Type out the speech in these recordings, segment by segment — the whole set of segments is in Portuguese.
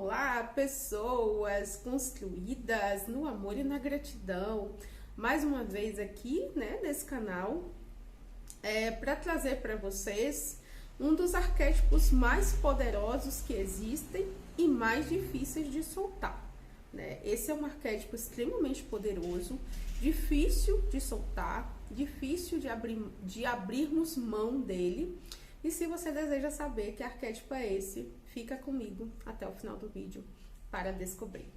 Olá, pessoas construídas no amor e na gratidão. Mais uma vez aqui, né, nesse canal, para trazer para vocês um dos arquétipos mais poderosos que existem e mais difíceis de soltar, né? Esse é um arquétipo extremamente poderoso, difícil de soltar, difícil de abrirmos mão dele. E se você deseja saber que arquétipo é esse, fica comigo até o final do vídeo para descobrir.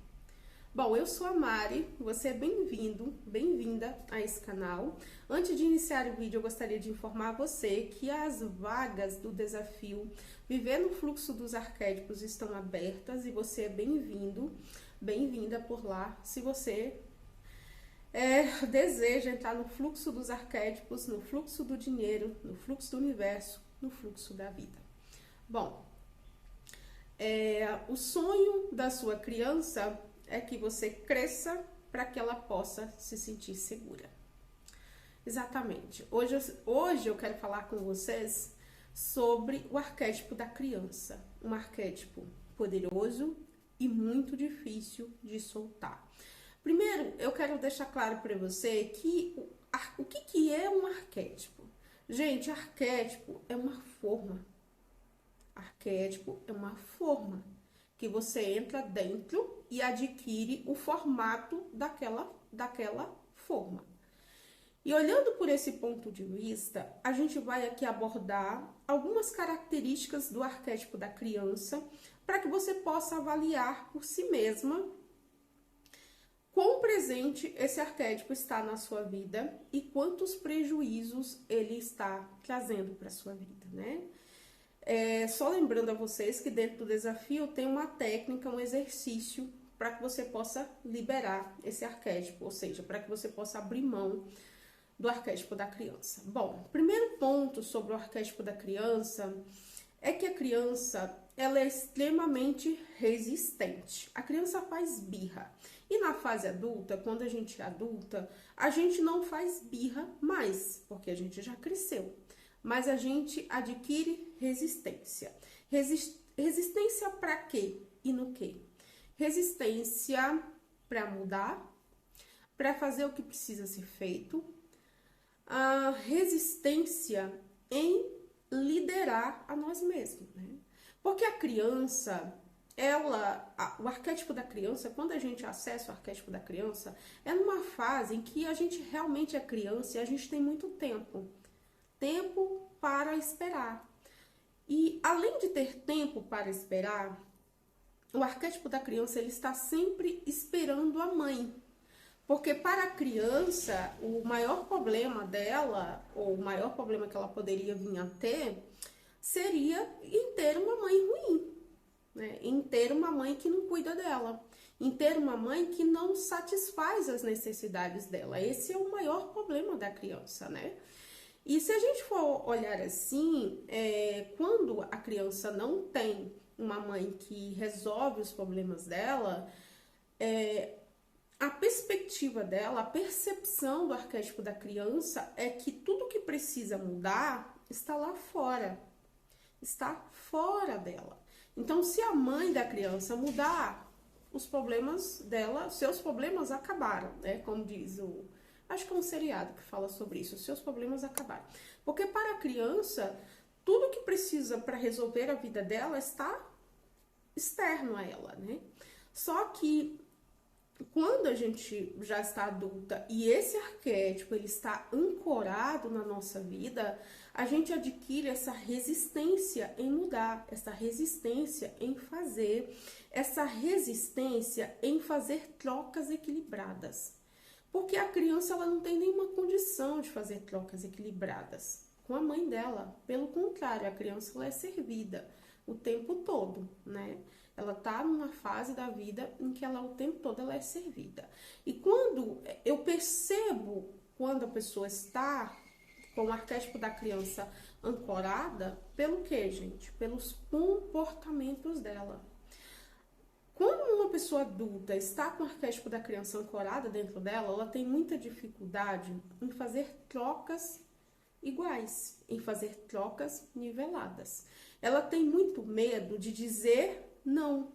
Bom, eu sou a Mari, você é bem-vindo, bem-vinda a esse canal. Antes de iniciar o vídeo, eu gostaria de informar você que as vagas do desafio Viver no Fluxo dos Arquétipos estão abertas e você é bem-vindo, bem-vinda por lá. Se você deseja entrar no fluxo dos arquétipos, no fluxo do dinheiro, no fluxo do universo, no fluxo da vida. Bom, o sonho da sua criança é que você cresça para que ela possa se sentir segura. Exatamente. Hoje eu quero falar com vocês sobre o arquétipo da criança. Um arquétipo poderoso e muito difícil de soltar. Primeiro, eu quero deixar claro para você que o que é um arquétipo. Gente, arquétipo é uma forma. Arquétipo é uma forma que você entra dentro e adquire o formato daquela forma. E olhando por esse ponto de vista, a gente vai aqui abordar algumas características do arquétipo da criança para que você possa avaliar por si mesma quão presente esse arquétipo está na sua vida e quantos prejuízos ele está trazendo para a sua vida, né? Só lembrando a vocês que dentro do desafio tem uma técnica, um exercício para que você possa liberar esse arquétipo, ou seja, para que você possa abrir mão do arquétipo da criança. Bom, primeiro ponto sobre o arquétipo da criança é que a criança, ela é extremamente resistente. A criança faz birra. E na fase adulta, quando a gente é adulta, a gente não faz birra mais, porque a gente já cresceu. Mas a gente adquire resistência. Resistência para quê e no quê? Resistência para mudar, para fazer o que precisa ser feito. A resistência em liderar a nós mesmos, né? Porque a criança, o arquétipo da criança, quando a gente acessa o arquétipo da criança, é numa fase em que a gente realmente é criança e a gente tem muito tempo para esperar. E além de ter tempo para esperar, o arquétipo da criança, ele está sempre esperando a mãe. Porque para a criança, o maior problema dela, ou o maior problema que ela poderia vir a ter, seria em ter uma mãe ruim, né? Em ter uma mãe que não cuida dela, em ter uma mãe que não satisfaz as necessidades dela. Esse é o maior problema da criança, né? E se a gente for olhar assim, quando a criança não tem uma mãe que resolve os problemas dela, a perspectiva dela, a percepção do arquétipo da criança é que tudo que precisa mudar está lá fora, está fora dela. Então, se a mãe da criança mudar, os problemas dela, seus problemas acabaram, né? Como diz acho que é um seriado que fala sobre isso, seus problemas acabaram. Porque para a criança, tudo que precisa para resolver a vida dela está externo a ela, né? Só que quando a gente já está adulta e esse arquétipo ele está ancorado na nossa vida, a gente adquire essa resistência em mudar, essa resistência em fazer, essa resistência em fazer trocas equilibradas. Porque a criança ela não tem nenhuma condição de fazer trocas equilibradas com a mãe dela. Pelo contrário, a criança ela é servida o tempo todo, né? Ela tá numa fase da vida em que ela o tempo todo ela é servida. E quando eu percebo quando a pessoa está com o arquétipo da criança ancorada, pelo quê, gente? Pelos comportamentos dela. Quando uma pessoa adulta está com o arquétipo da criança ancorada dentro dela, ela tem muita dificuldade em fazer trocas iguais, em fazer trocas niveladas. Ela tem muito medo de dizer não.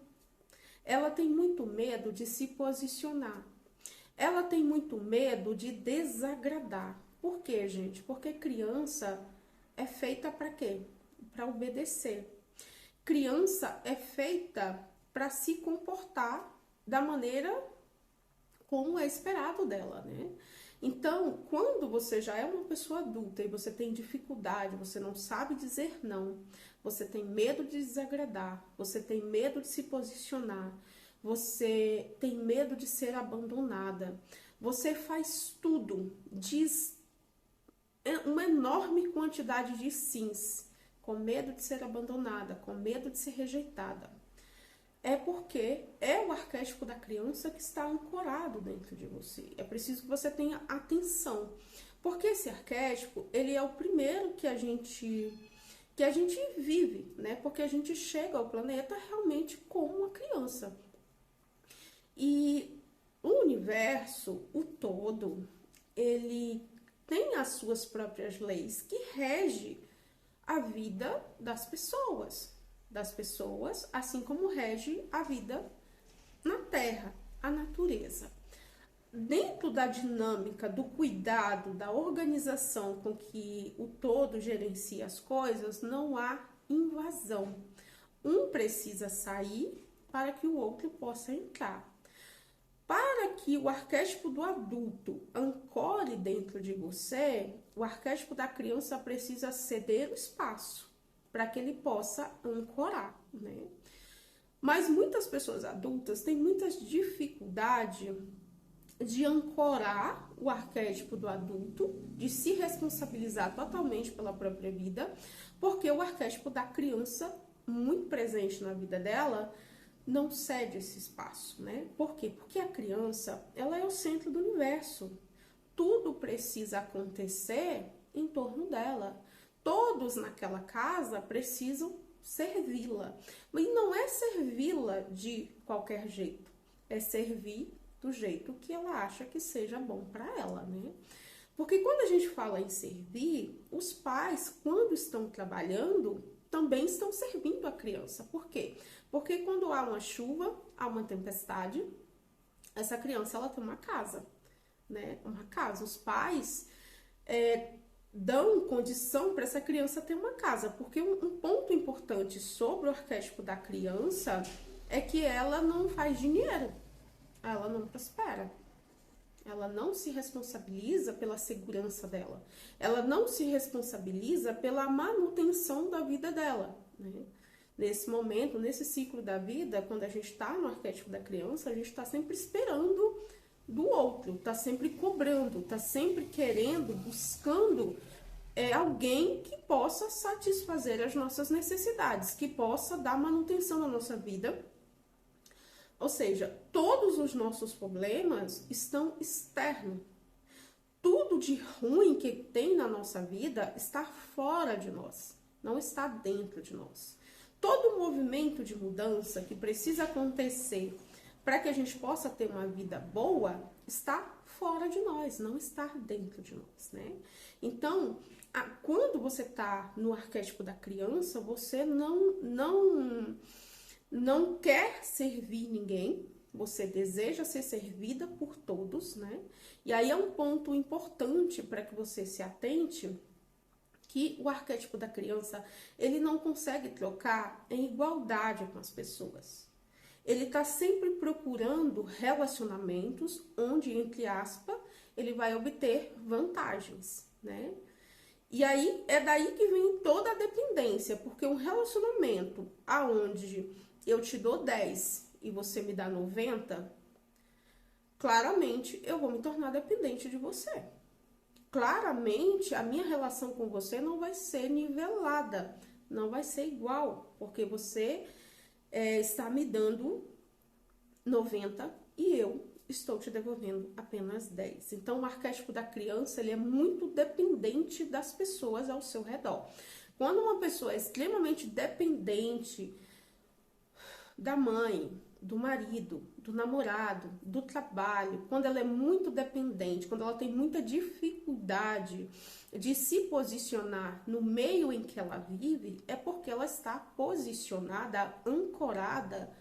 ela tem muito medo de se posicionar. Ela tem muito medo de desagradar. Por quê, gente? Porque criança é feita para quê? Para obedecer. Criança é feita para se comportar da maneira como é esperado dela, né? Então, quando você já é uma pessoa adulta e você tem dificuldade, você não sabe dizer não, você tem medo de desagradar, você tem medo de se posicionar, você tem medo de ser abandonada, você faz tudo, diz uma enorme quantidade de sims, com medo de ser abandonada, com medo de ser rejeitada. É porque é o arquétipo da criança que está ancorado dentro de você. É preciso que você tenha atenção. Porque esse arquétipo, ele é o primeiro que a gente vive, né? Porque a gente chega ao planeta realmente como uma criança. E o universo, o todo, ele tem as suas próprias leis que regem a vida das pessoas, assim como rege a vida na Terra, a natureza. Dentro da dinâmica do cuidado, da organização com que o todo gerencia as coisas, não há invasão. Um precisa sair para que o outro possa entrar. Para que o arquétipo do adulto ancore dentro de você, o arquétipo da criança precisa ceder o espaço para que ele possa ancorar, né? Mas muitas pessoas adultas têm muitas dificuldade de ancorar o arquétipo do adulto, de se responsabilizar totalmente pela própria vida, porque o arquétipo da criança, muito presente na vida dela, não cede esse espaço, né? Por quê? Porque a criança, ela é o centro do universo. Tudo precisa acontecer em torno dela. Todos naquela casa precisam servi-la. E não é servi-la de qualquer jeito. É servir do jeito que ela acha que seja bom para ela, né? Porque quando a gente fala em servir, os pais, quando estão trabalhando, também estão servindo a criança. Por quê? Porque quando há uma chuva, há uma tempestade, essa criança ela tem uma casa, né? Uma casa. Os pais dão condição para essa criança ter uma casa, porque um ponto importante sobre o arquétipo da criança é que ela não faz dinheiro, ela não prospera. Ela não se responsabiliza pela segurança dela. Ela não se responsabiliza pela manutenção da vida dela, né? Nesse momento, nesse ciclo da vida, quando a gente está no arquétipo da criança, a gente está sempre esperando do outro, está sempre cobrando, está sempre querendo, buscando alguém que possa satisfazer as nossas necessidades, que possa dar manutenção na nossa vida. Ou seja, todos os nossos problemas estão externos. Tudo de ruim que tem na nossa vida está fora de nós, não está dentro de nós. Todo movimento de mudança que precisa acontecer para que a gente possa ter uma vida boa está fora de nós, não está dentro de nós, né? Então, quando você está no arquétipo da criança, você não quer servir ninguém, você deseja ser servida por todos, né? E aí é um ponto importante para que você se atente, que o arquétipo da criança, ele não consegue trocar em igualdade com as pessoas. Ele está sempre procurando relacionamentos onde, entre aspas, ele vai obter vantagens, né? E aí, é daí que vem toda a dependência, porque um relacionamento aonde eu te dou 10 e você me dá 90, claramente eu vou me tornar dependente de você. Claramente a minha relação com você não vai ser nivelada, não vai ser igual, porque você está me dando 90 e eu estou te devolvendo apenas 10. Então o arquétipo da criança, ele é muito dependente das pessoas ao seu redor. Quando uma pessoa é extremamente dependente da mãe, do marido, do namorado, do trabalho, quando ela é muito dependente, quando ela tem muita dificuldade de se posicionar no meio em que ela vive, é porque ela está posicionada, ancorada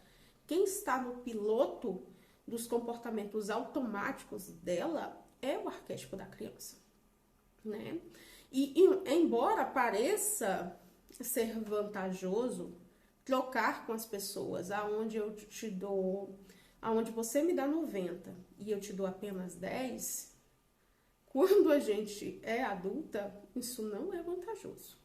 Quem está no piloto dos comportamentos automáticos dela é o arquétipo da criança, né? E embora pareça ser vantajoso trocar com as pessoas, aonde eu te dou, aonde você me dá 90 e eu te dou apenas 10, quando a gente é adulta, isso não é vantajoso.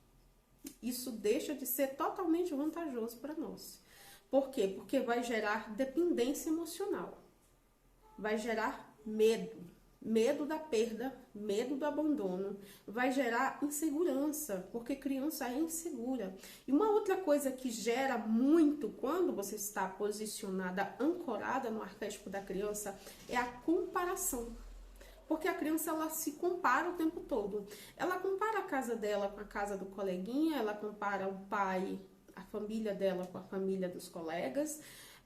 Isso deixa de ser totalmente vantajoso para nós. Por quê? Porque vai gerar dependência emocional, vai gerar medo, medo da perda, medo do abandono, vai gerar insegurança, porque criança é insegura. E uma outra coisa que gera muito quando você está posicionada, ancorada no arquétipo da criança, é a comparação. Porque a criança, ela se compara o tempo todo. Ela compara a casa dela com a casa do coleguinha, ela compara o pai, a família dela com a família dos colegas.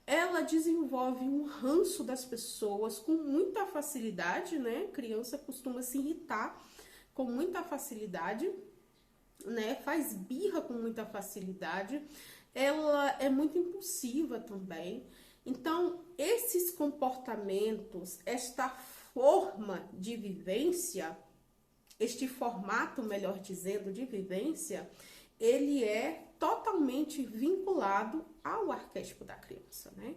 Ela desenvolve um ranço das pessoas com muita facilidade, né? Criança costuma se irritar com muita facilidade, né? Faz birra com muita facilidade. Ela é muito impulsiva também. Então, esses comportamentos, esta forma de vivência, este formato, melhor dizendo, de vivência, ele é totalmente vinculado ao arquétipo da criança, né?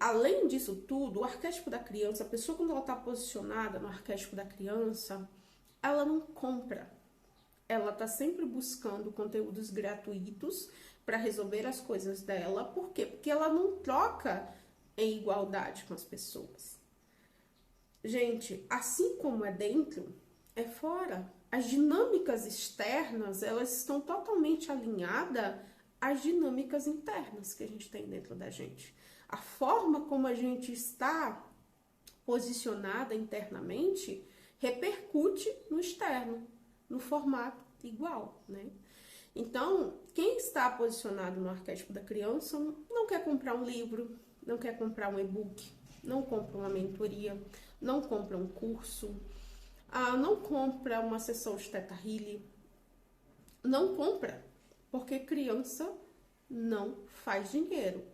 Além disso tudo, o arquétipo da criança, a pessoa quando ela está posicionada no arquétipo da criança, ela não compra. Ela está sempre buscando conteúdos gratuitos para resolver as coisas dela. Por quê? Porque ela não troca em igualdade com as pessoas. Gente, assim como é dentro, é fora. As dinâmicas externas, elas estão totalmente alinhadas às dinâmicas internas que a gente tem dentro da gente. A forma como a gente está posicionada internamente repercute no externo, no formato igual, né? Então, quem está posicionado no arquétipo da criança não quer comprar um livro, não quer comprar um e-book, não compra uma mentoria, não compra um curso, não compra uma sessão de Theta Healing, não compra, porque criança não faz dinheiro.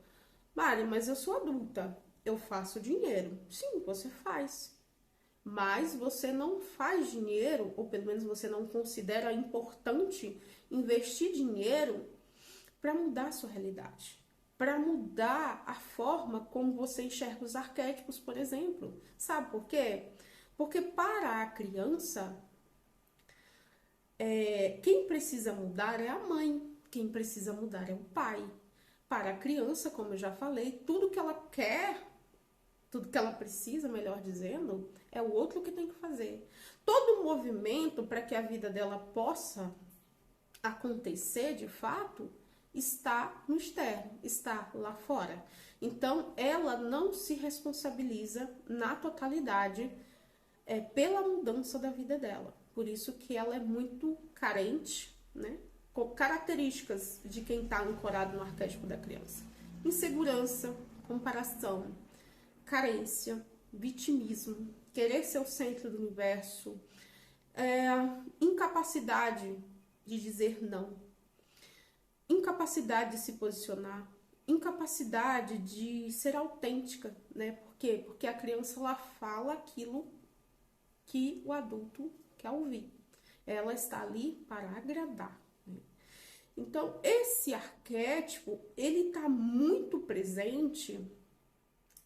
Mari, mas eu sou adulta, eu faço dinheiro. Sim, você faz. Mas você não faz dinheiro, ou pelo menos você não considera importante investir dinheiro para mudar a sua realidade, para mudar a forma como você enxerga os arquétipos, por exemplo. Sabe por quê? Porque para a criança, quem precisa mudar é a mãe, quem precisa mudar é o pai. Para a criança, como eu já falei, tudo que ela quer, tudo que ela precisa, melhor dizendo, é o outro que tem que fazer. Todo movimento para que a vida dela possa acontecer de fato está no externo, está lá fora. Então, ela não se responsabiliza na totalidade pela mudança da vida dela. Por isso que ela é muito carente, né? Com características de quem está ancorado no arquétipo da criança. Insegurança, comparação, carência, vitimismo, querer ser o centro do universo, incapacidade de dizer não, incapacidade de se posicionar, incapacidade de ser autêntica, né? Por quê? Porque a criança, ela fala aquilo que o adulto quer ouvir. Ela está ali para agradar, né? Então, esse arquétipo, ele está muito presente,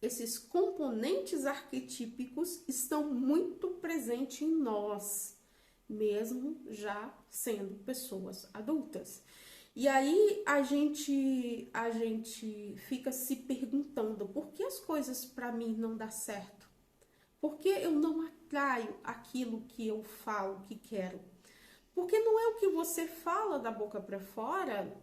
esses componentes arquetípicos estão muito presentes em nós, mesmo já sendo pessoas adultas. E aí a gente fica se perguntando, por que as coisas para mim não dão certo? Por que eu não atraio aquilo que eu falo que quero? Porque não é o que você fala da boca para fora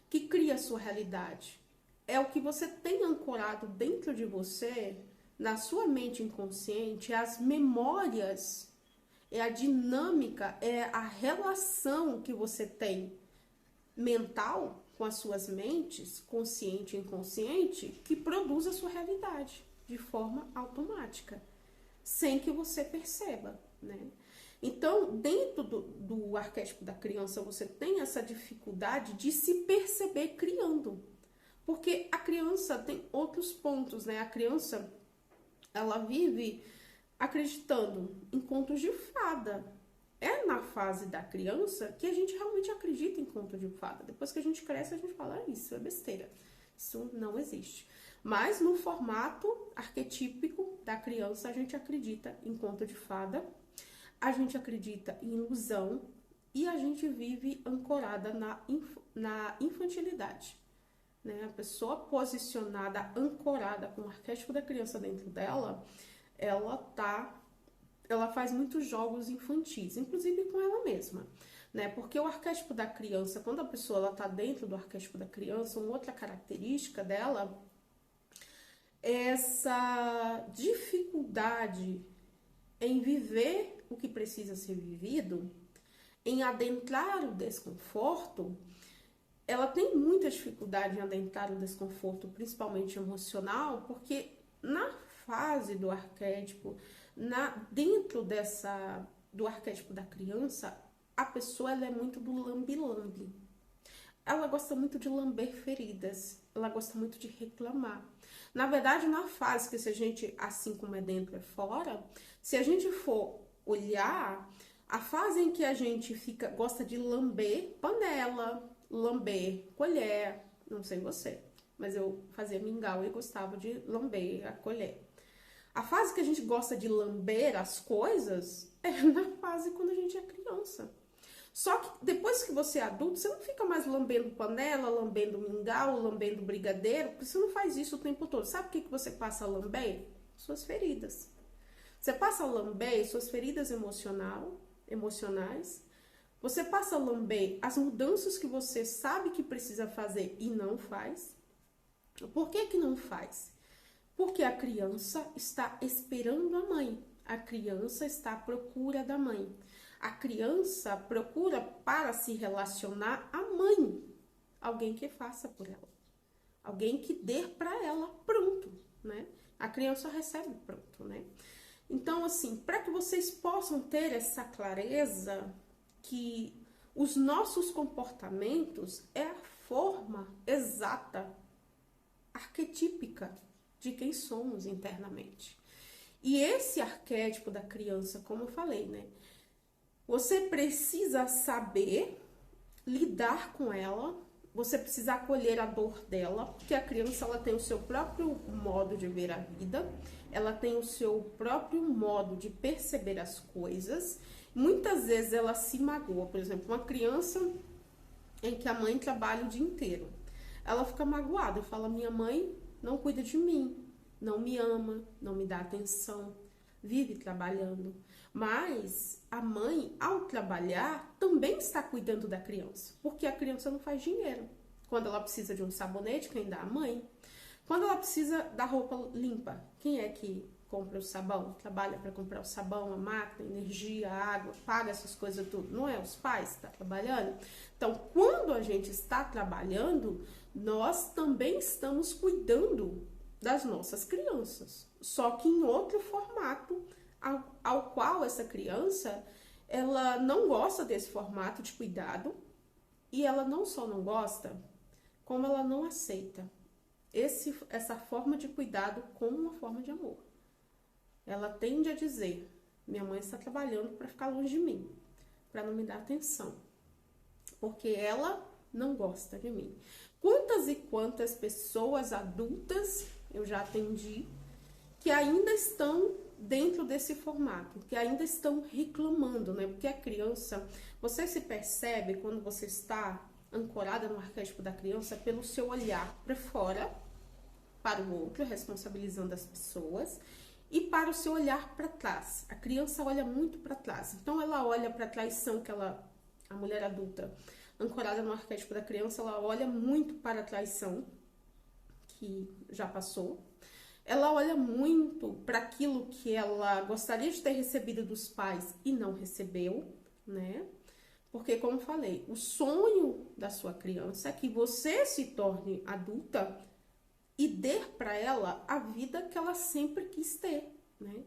que cria a sua realidade. É o que você tem ancorado dentro de você, na sua mente inconsciente, as memórias, é a dinâmica, é a relação que você tem mental com as suas mentes, consciente e inconsciente, que produz a sua realidade de forma automática, sem que você perceba, né? Então, dentro do arquétipo da criança, você tem essa dificuldade de se perceber criando. Porque a criança tem outros pontos, né? A criança, ela vive acreditando em contos de fada. É na fase da criança que a gente realmente acredita em conto de fada. Depois que a gente cresce, a gente fala, isso é besteira. Isso não existe. Mas no formato arquetípico da criança, a gente acredita em conto de fada, a gente acredita em ilusão e a gente vive ancorada na infantilidade. Né? A pessoa posicionada, ancorada com o arquétipo da criança dentro dela, ela faz muitos jogos infantis, inclusive com ela mesma, né? Porque o arquétipo da criança, quando a pessoa está dentro do arquétipo da criança, uma outra característica dela é essa dificuldade em viver o que precisa ser vivido, em adentrar o desconforto. Ela tem muita dificuldade em adentrar o desconforto, principalmente emocional, porque na fase do arquétipo, dentro do arquétipo da criança, a pessoa ela é muito do lambe-lambe. Ela gosta muito de lamber feridas, ela gosta muito de reclamar. Na verdade, na fase que se a gente, assim como é dentro, é fora, se a gente for olhar, a fase em que a gente gosta de lamber panela, lamber colher, não sei você, mas eu fazia mingau e gostava de lamber a colher. A fase que a gente gosta de lamber as coisas é na fase quando a gente é criança. Só que depois que você é adulto, você não fica mais lambendo panela, lambendo mingau, lambendo brigadeiro, porque você não faz isso o tempo todo. Sabe o que você passa a lamber? Suas feridas. Você passa a lamber suas feridas emocionais. Você passa a lamber as mudanças que você sabe que precisa fazer e não faz. Por que não faz? Porque a criança está esperando a mãe. A criança está à procura da mãe. A criança procura para se relacionar a mãe. Alguém que faça por ela. Alguém que dê para ela pronto, né? A criança recebe pronto, né? Então, assim, para que vocês possam ter essa clareza que os nossos comportamentos é a forma exata, arquetípica de quem somos internamente. E esse arquétipo da criança, como eu falei, né? Você precisa saber lidar com ela, você precisa acolher a dor dela, porque a criança ela tem o seu próprio modo de ver a vida, ela tem o seu próprio modo de perceber as coisas. Muitas vezes ela se magoa, por exemplo, uma criança em que a mãe trabalha o dia inteiro. Ela fica magoada e fala, minha mãe não cuida de mim, não me ama, não me dá atenção, vive trabalhando. Mas a mãe, ao trabalhar, também está cuidando da criança, porque a criança não faz dinheiro. Quando ela precisa de um sabonete, quem dá? A mãe. Quando ela precisa da roupa limpa, quem é que compra o sabão? Trabalha para comprar o sabão, a máquina, a energia, a água, paga essas coisas tudo. Não é os pais que estão trabalhando? Então, quando a gente está trabalhando, nós também estamos cuidando das nossas crianças, só que em outro formato, ao qual essa criança, ela não gosta desse formato de cuidado, e ela não só não gosta, como ela não aceita essa forma de cuidado como uma forma de amor. Ela tende a dizer, minha mãe está trabalhando para ficar longe de mim, para não me dar atenção, porque ela não gosta de mim. Quantas e quantas pessoas adultas eu já atendi que ainda estão dentro desse formato, que ainda estão reclamando, né? Porque a criança, você se percebe quando você está ancorada no arquétipo da criança pelo seu olhar para fora, para o outro, responsabilizando as pessoas, e para o seu olhar para trás. A criança olha muito para trás, então ela olha para a traição que a mulher adulta, ancorada no arquétipo da criança, ela olha muito para a traição que já passou. Ela olha muito para aquilo que ela gostaria de ter recebido dos pais e não recebeu, né? Porque, como falei, o sonho da sua criança é que você se torne adulta e dê para ela a vida que ela sempre quis ter, né?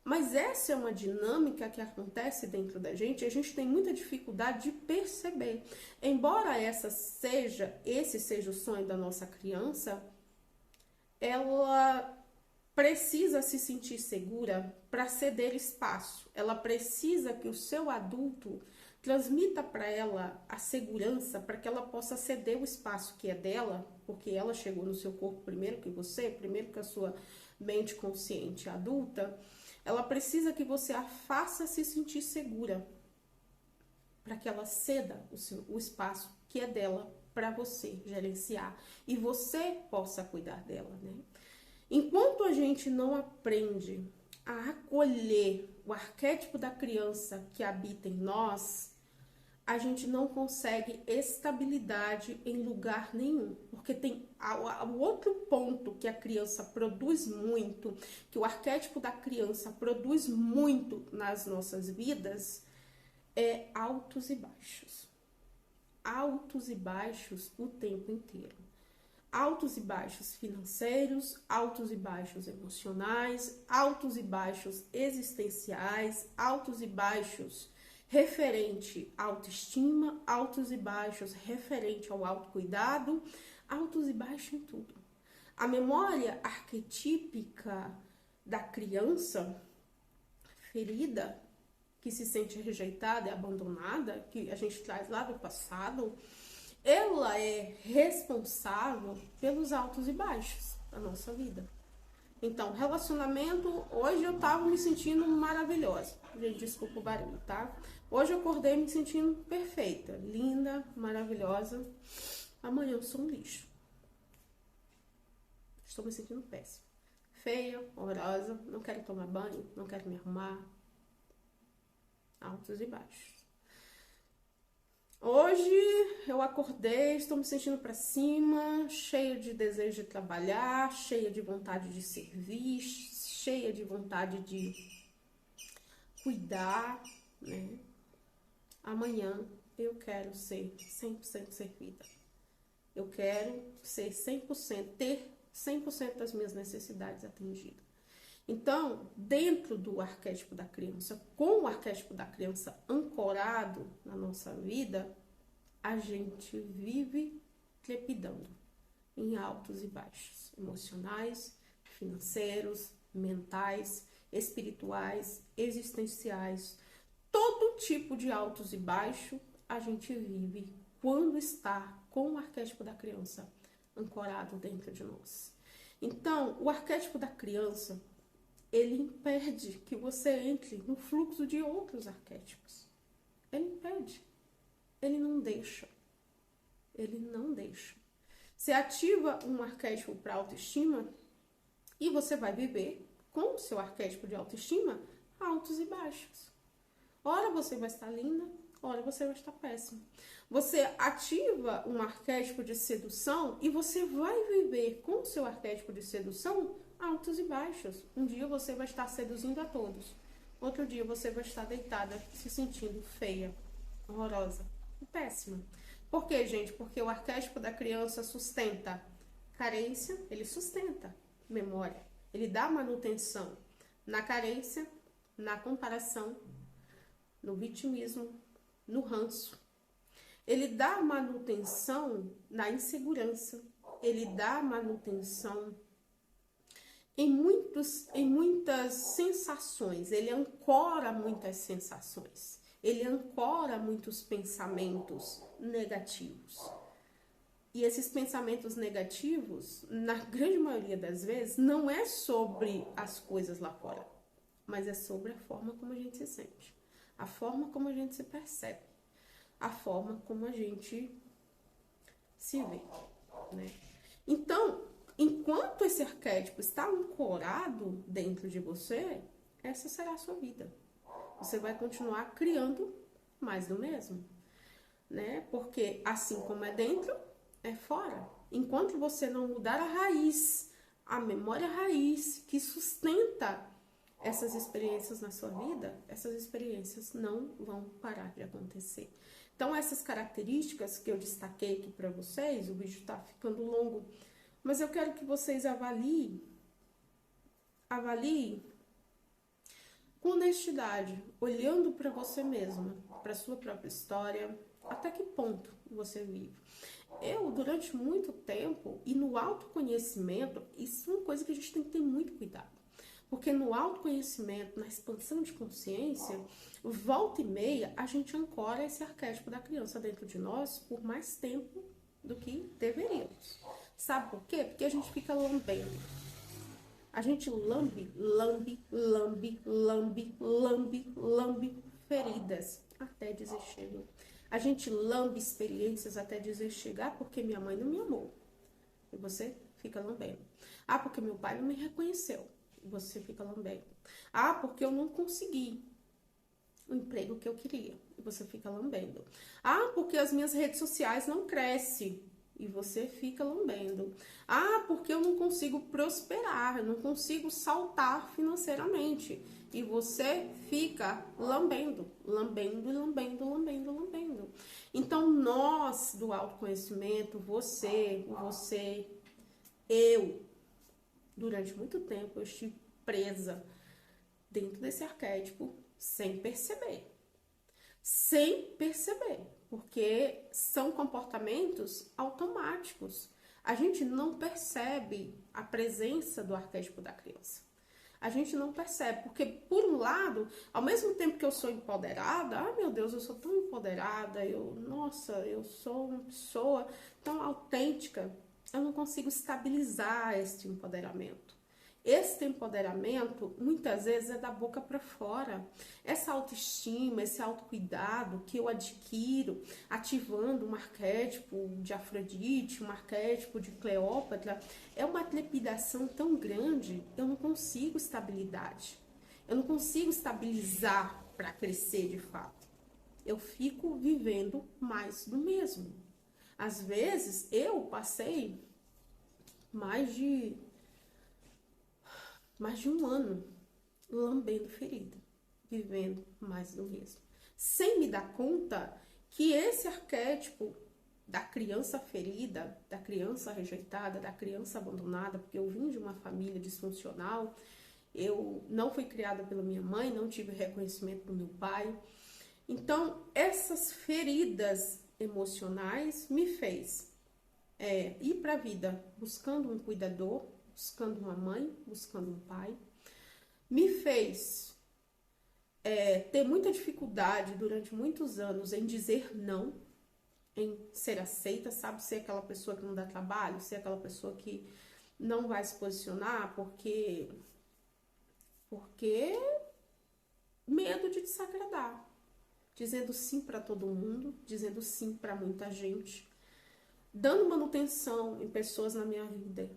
Mas essa é uma dinâmica que acontece dentro da gente e a gente tem muita dificuldade de perceber. Embora esse seja o sonho da nossa criança, ela precisa se sentir segura para ceder espaço. Ela precisa que o seu adulto transmita para ela a segurança para que ela possa ceder o espaço que é dela, porque ela chegou no seu corpo primeiro que você, primeiro que a sua mente consciente adulta. Ela precisa que você a faça se sentir segura para que ela ceda o espaço que é dela para você gerenciar e você possa cuidar dela, né? Enquanto a gente não aprende a acolher o arquétipo da criança que habita em nós, a gente não consegue estabilidade em lugar nenhum. Porque tem o outro ponto que a criança produz muito, que o arquétipo da criança produz muito nas nossas vidas, é altos e baixos. Altos e baixos o tempo inteiro. Altos e baixos financeiros, altos e baixos emocionais, altos e baixos existenciais, altos e baixos referente à autoestima, altos e baixos referente ao autocuidado, altos e baixos em tudo. A memória arquetípica da criança ferida, que se sente rejeitada e abandonada, que a gente traz lá do passado, ela é responsável pelos altos e baixos da nossa vida. Então, relacionamento, hoje eu tava me sentindo maravilhosa. Gente, desculpa o barulho, tá? Hoje eu acordei me sentindo perfeita, linda, maravilhosa. Amanhã eu sou um lixo. Estou me sentindo péssima. Feia, horrorosa, não quero tomar banho, não quero me arrumar. Altos e baixos. Hoje eu acordei, estou me sentindo para cima, cheia de desejo de trabalhar, cheia de vontade de servir, cheia de vontade de cuidar, né? Amanhã eu quero ser 100% servida. Eu quero ser 100%, ter 100% das minhas necessidades atendidas. Então, dentro do arquétipo da criança, com o arquétipo da criança ancorado na nossa vida, a gente vive trepidando em altos e baixos, emocionais, financeiros, mentais, espirituais, existenciais. Todo tipo de altos e baixos a gente vive quando está com o arquétipo da criança ancorado dentro de nós. Então, o arquétipo da criança, ele impede que você entre no fluxo de outros arquétipos. Ele impede. Ele não deixa. Ele não deixa. Você ativa um arquétipo para autoestima e você vai viver com o seu arquétipo de autoestima altos e baixos. Ora você vai estar linda, ora você vai estar péssima. Você ativa um arquétipo de sedução e você vai viver com o seu arquétipo de sedução altos e baixos. Um dia você vai estar seduzindo a todos. Outro dia você vai estar deitada, se sentindo feia, horrorosa e péssima. Por quê, gente? Porque o arquétipo da criança sustenta carência, ele sustenta memória. Ele dá manutenção na carência, na comparação, no vitimismo, no ranço. Ele dá manutenção na insegurança. Ele dá manutenção em muitas sensações, ele ancora muitas sensações, ele ancora muitos pensamentos negativos. E esses pensamentos negativos, na grande maioria das vezes, não é sobre as coisas lá fora, mas é sobre a forma como a gente se sente, a forma como a gente se percebe, a forma como a gente se vê, né? Então, enquanto esse arquétipo está ancorado dentro de você, essa será a sua vida. Você vai continuar criando mais do mesmo, né? Porque assim como é dentro, é fora. Enquanto você não mudar a raiz, a memória raiz que sustenta essas experiências na sua vida, essas experiências não vão parar de acontecer. Então, essas características que eu destaquei aqui para vocês, o vídeo está ficando longo, mas eu quero que vocês avaliem com honestidade, olhando para você mesma, para sua própria história, até que ponto você vive. Eu, durante muito tempo, e no autoconhecimento, isso é uma coisa que a gente tem que ter muito cuidado. Porque no autoconhecimento, na expansão de consciência, volta e meia, a gente ancora esse arquétipo da criança dentro de nós por mais tempo do que deveríamos. Sabe por quê? Porque a gente fica lambendo. A gente lambe feridas até dizer chega. A gente lambe experiências até dizer chegar porque minha mãe não me amou. E você fica lambendo. Ah, porque meu pai não me reconheceu. E você fica lambendo. Ah, porque eu não consegui o emprego que eu queria. E você fica lambendo. Ah, porque as minhas redes sociais não crescem. E você fica lambendo. Ah, porque eu não consigo prosperar, eu não consigo saltar financeiramente. E você fica lambendo. Então, nós do autoconhecimento, você, eu, durante muito tempo, eu estive presa dentro desse arquétipo sem perceber. Porque são comportamentos automáticos. A gente não percebe a presença do arquétipo da criança. A gente não percebe, porque por um lado, ao mesmo tempo que eu sou empoderada, ai meu Deus, eu sou tão empoderada, eu sou uma pessoa tão autêntica, eu não consigo estabilizar este empoderamento. Esse empoderamento, muitas vezes, é da boca para fora. Essa autoestima, esse autocuidado que eu adquiro, ativando um arquétipo de Afrodite, um arquétipo de Cleópatra, é uma trepidação tão grande, eu não consigo estabilidade. Eu não consigo estabilizar para crescer de fato. Eu fico vivendo mais do mesmo. Às vezes, eu passei mais de um ano lambendo ferida, vivendo mais do mesmo, sem me dar conta que esse arquétipo da criança ferida, da criança rejeitada, da criança abandonada, porque eu vim de uma família disfuncional, eu não fui criada pela minha mãe, não tive reconhecimento do meu pai. Então, essas feridas emocionais me fez ir para a vida buscando um cuidador, buscando uma mãe, buscando um pai. Me fez ter muita dificuldade durante muitos anos em dizer não, em ser aceita, sabe? Ser aquela pessoa que não dá trabalho, ser aquela pessoa que não vai se posicionar porque medo de desagradar. Dizendo sim para todo mundo, dizendo sim para muita gente, dando manutenção em pessoas na minha vida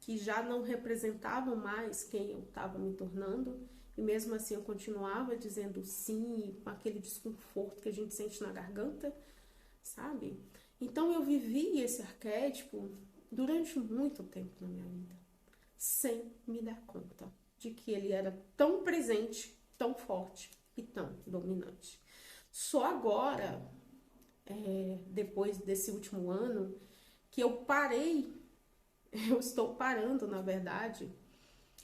que já não representavam mais quem eu estava me tornando, e mesmo assim eu continuava dizendo sim, com aquele desconforto que a gente sente na garganta, sabe? Então eu vivi esse arquétipo durante muito tempo na minha vida, sem me dar conta de que ele era tão presente, tão forte e tão dominante. Só agora, depois desse último ano, que eu estou parando, na verdade,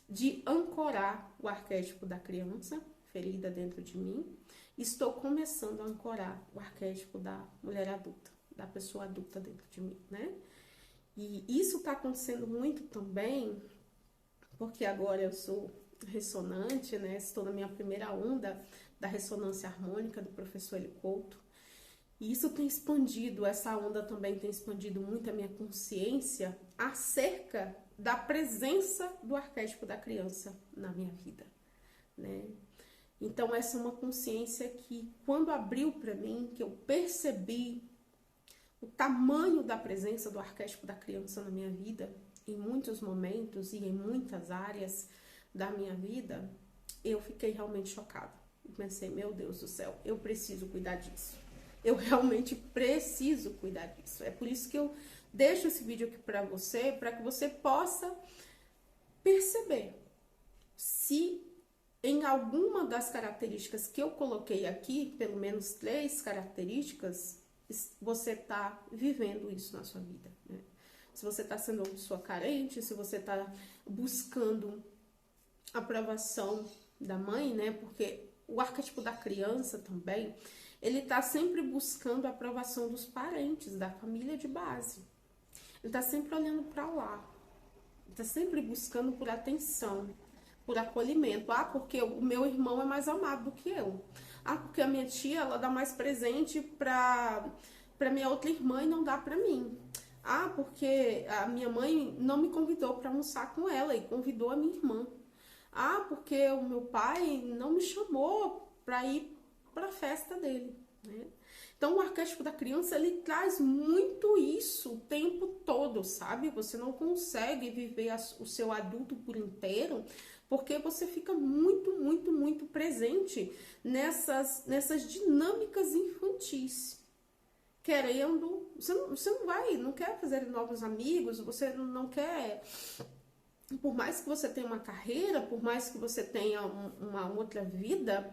de ancorar o arquétipo da criança ferida dentro de mim. Estou começando a ancorar o arquétipo da mulher adulta, da pessoa adulta dentro de mim, né? E isso está acontecendo muito também, porque agora eu sou ressonante, né? Estou na minha primeira onda da ressonância harmônica do professor Hélio Couto. E isso tem expandido, essa onda também tem expandido muito a minha consciência acerca da presença do arquétipo da criança na minha vida, né? Então essa é uma consciência que quando abriu para mim, que eu percebi o tamanho da presença do arquétipo da criança na minha vida, em muitos momentos e em muitas áreas da minha vida, eu fiquei realmente chocada. Eu pensei, meu Deus do céu, eu preciso cuidar disso. Eu realmente preciso cuidar disso. É por isso que eu deixo esse vídeo aqui para que você possa perceber se em alguma das características que eu coloquei aqui, pelo menos 3 características, você está vivendo isso na sua vida, né? Se você está sendo uma pessoa carente, se você está buscando aprovação da mãe, né? Porque o arquétipo da criança também, ele tá sempre buscando a aprovação dos parentes, da família de base. Ele tá sempre olhando para lá. Ele tá sempre buscando por atenção, por acolhimento. Ah, porque o meu irmão é mais amado do que eu. Ah, porque a minha tia, ela dá mais presente para minha outra irmã e não dá para mim. Ah, porque a minha mãe não me convidou para almoçar com ela e convidou a minha irmã. Ah, porque o meu pai não me chamou para ir para a festa dele, né? Então, o arquétipo da criança, ele traz muito isso o tempo todo, sabe? Você não consegue viver o seu adulto por inteiro, porque você fica muito presente nessas dinâmicas infantis. Querendo, você não quer fazer novos amigos, você não quer, por mais que você tenha uma carreira, por mais que você tenha uma outra vida,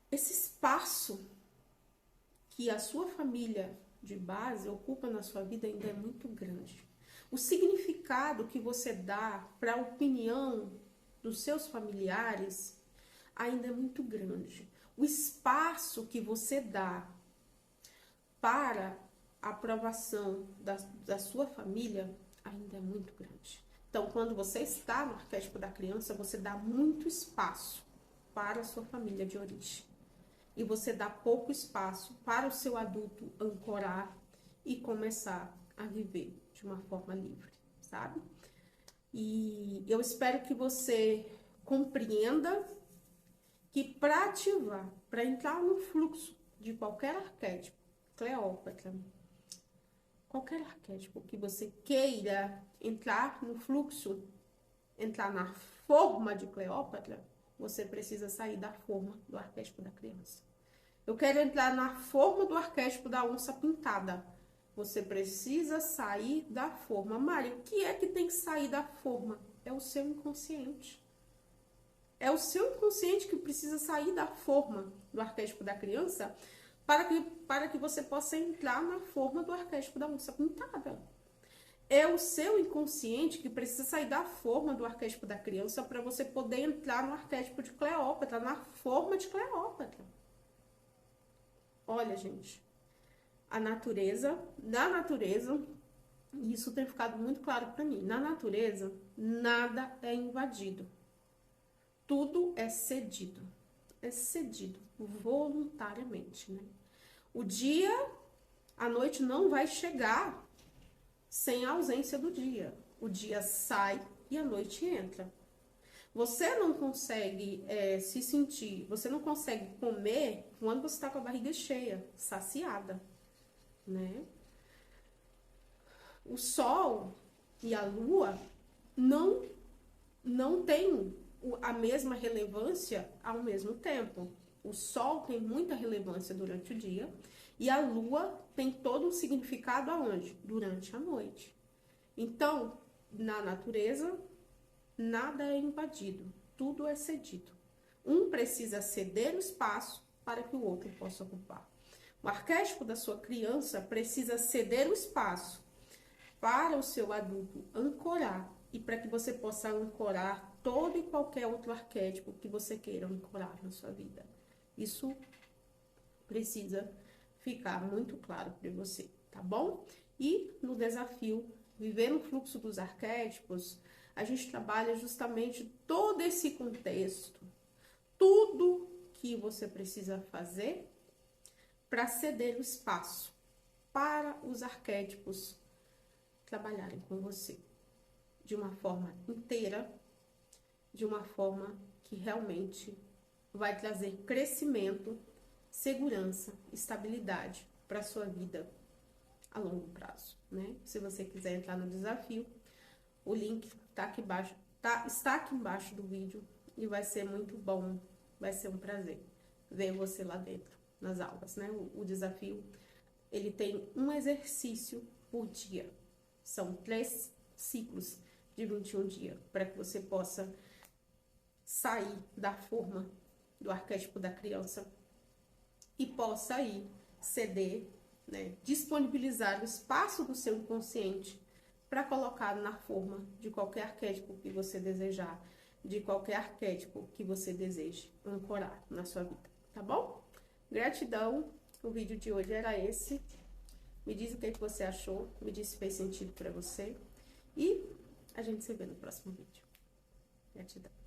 esse espaço que a sua família de base ocupa na sua vida ainda é muito grande. O significado que você dá para a opinião dos seus familiares ainda é muito grande. O espaço que você dá para a aprovação da sua família ainda é muito grande. Então, quando você está no arquétipo da criança, você dá muito espaço para a sua família de origem. E você dá pouco espaço para o seu adulto ancorar e começar a viver de uma forma livre, sabe? E eu espero que você compreenda que para ativar, para entrar no fluxo de qualquer arquétipo, Cleópatra, qualquer arquétipo que você queira entrar no fluxo, entrar na forma de Cleópatra, você precisa sair da forma do arquétipo da criança. Eu quero entrar na forma do arquétipo da onça pintada. Você precisa sair da forma. Mari, o que é que tem que sair da forma? É o seu inconsciente. É o seu inconsciente que precisa sair da forma do arquétipo da criança para que você possa entrar na forma do arquétipo da onça pintada. É o seu inconsciente que precisa sair da forma do arquétipo da criança para você poder entrar no arquétipo de Cleópatra, na forma de Cleópatra. Olha, gente, na natureza, e isso tem ficado muito claro para mim, na natureza, nada é invadido. Tudo é cedido voluntariamente, né? O dia, a noite não vai chegar sem a ausência do dia. O dia sai e a noite entra. Você não consegue se sentir, você não consegue comer quando você está com a barriga cheia, saciada, né? O sol e a lua não têm a mesma relevância ao mesmo tempo. O sol tem muita relevância durante o dia e a lua tem todo um significado aonde? Durante a noite. Então, na natureza, nada é invadido, tudo é cedido. Um precisa ceder o espaço para que o outro possa ocupar. O arquétipo da sua criança precisa ceder o espaço para o seu adulto ancorar e para que você possa ancorar todo e qualquer outro arquétipo que você queira ancorar na sua vida. Isso precisa ficar muito claro para você, tá bom? E no desafio Viver no Fluxo dos Arquétipos, a gente trabalha justamente todo esse contexto, tudo que você precisa fazer para ceder o espaço para os arquétipos trabalharem com você de uma forma inteira, de uma forma que realmente vai trazer crescimento, segurança, estabilidade para a sua vida a longo prazo, né? Se você quiser entrar no desafio, o link tá aqui embaixo, está aqui embaixo do vídeo e vai ser muito bom, vai ser um prazer ver você lá dentro nas aulas, né? O desafio, ele tem um exercício por dia, são 3 ciclos de 21 dias, para que você possa sair da forma do arquétipo da criança e possa aí ceder, né, disponibilizar o espaço do seu inconsciente para colocar na forma de qualquer arquétipo que você desejar de qualquer arquétipo que você deseje ancorar na sua vida, tá bom? Gratidão, o vídeo de hoje era esse. Me diz o que você achou, me diz se fez sentido pra você. E a gente se vê no próximo vídeo. Gratidão.